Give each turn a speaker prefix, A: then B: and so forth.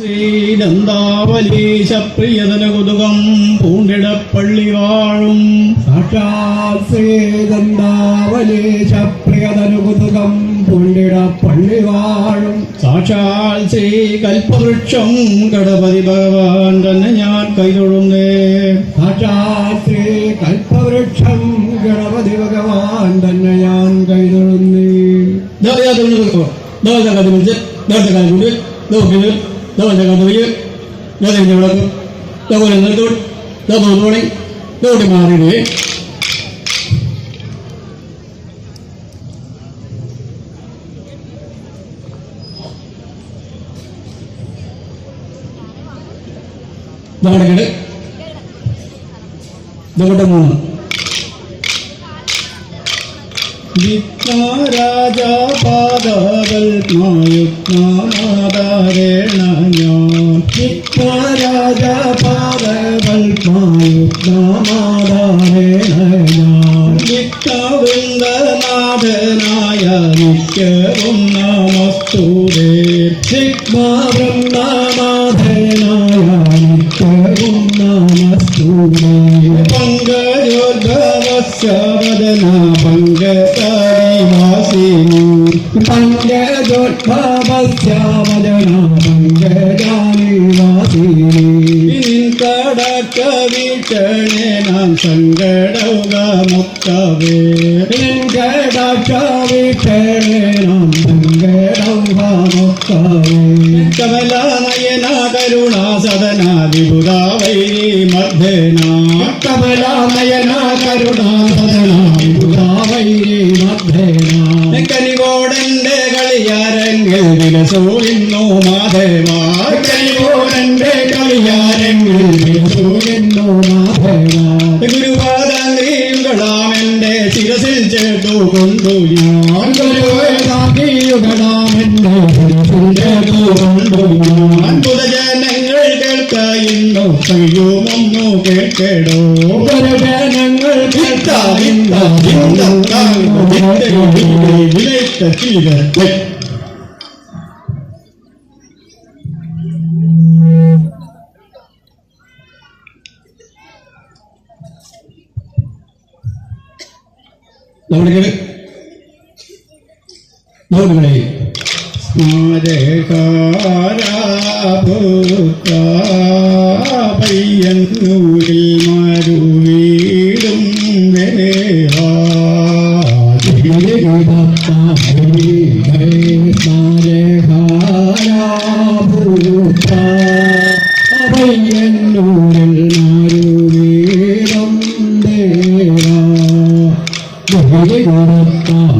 A: ശ്രീദന്താവലീശപ്രിയതനകുതുകം പൂണ്ടിടപ്പള്ളി വാഴും
B: സാക്ഷാൽ ശ്രീദന്താവലീശപ്രിയതനുകുതുകം പൂണ്ടിടപ്പള്ളി വാഴും
A: സാക്ഷാൽ ശ്രീ കൽപ്പവൃക്ഷം ഗണപതി ഭഗവാൻ തന്നെ ഞാൻ കൈതൊഴുന്നേ.
B: സാക്ഷാൽ ശ്രീ കൽപ്പവൃക്ഷം ഗണപതി ഭഗവാൻ തന്നെ ഞാൻ കൈതൊഴുന്നേ.
A: മാറി മൂന്ന് വിഘ്നരാജപാദകൽപയുഗ്നമാതാരേണ ഞാൻ
B: വിഘ്നരാജപാദകൽപയുഗ്നമാതാരേണ ഞാൻ
A: വിഘ്നവൃന്ദനാഥനായ നിത്യവും നമസ്തുതേ.
B: വിഘ്നവൃന്ദനാഥനായ നിത്യവും നമസ്തുതേ.
A: പങ്കജോദ്ഭവസ്യവദന പങ്കജാനിവാസിനി
B: പങ്കജോദ്ഭവസ്യവദന പങ്കജാനിവാസിനി
A: കടക്ക വീക്ഷണേ നാം സങ്കടമുക്തവേ
B: കടക്ക വീക്ഷണേ നാം സങ്കടമുക്തവേ.
A: കമലാനയന കരുണാ സദനാ വിഭുതാവൈരി മർദ്ദന
B: കമലാനയന കരുണാ സദനാ വിഭുതാവൈരി മർദ്ദന
A: കനിവോടന്റെ കളിയാരങ്ങൾ വിലസോ ഇന്നോ മാധവാ
B: കനിവോടന്റെ കളിയാരങ്ങൾ വിലസോ ഇന്നോ മാധവാ.
A: ഗുരുപാദാംഗളാമെന്റെ ശിരസിൽ ചേർത്തു കൊണ്ടു ഞാൻ
B: ഗുരുവേദാംഗിയുകളാമെന്റെ ശിരസിൽ ചേർത്തു കൊണ്ടു ഞാൻ
A: പുതജനങ്ങൾ കേൾക്കയിന്നോ കഴിയുമൊന്നു കേൾക്കേടോ
B: ഗുരുജനങ്ങൾ
A: വിലയിട്ടീരത്തെ നമ്മുടെ നോടുകളെ പയ്യന്നൂരിൽ മരുവീടും
B: പയ്യന്നൂരിൽ മരുവീടും ദേവാ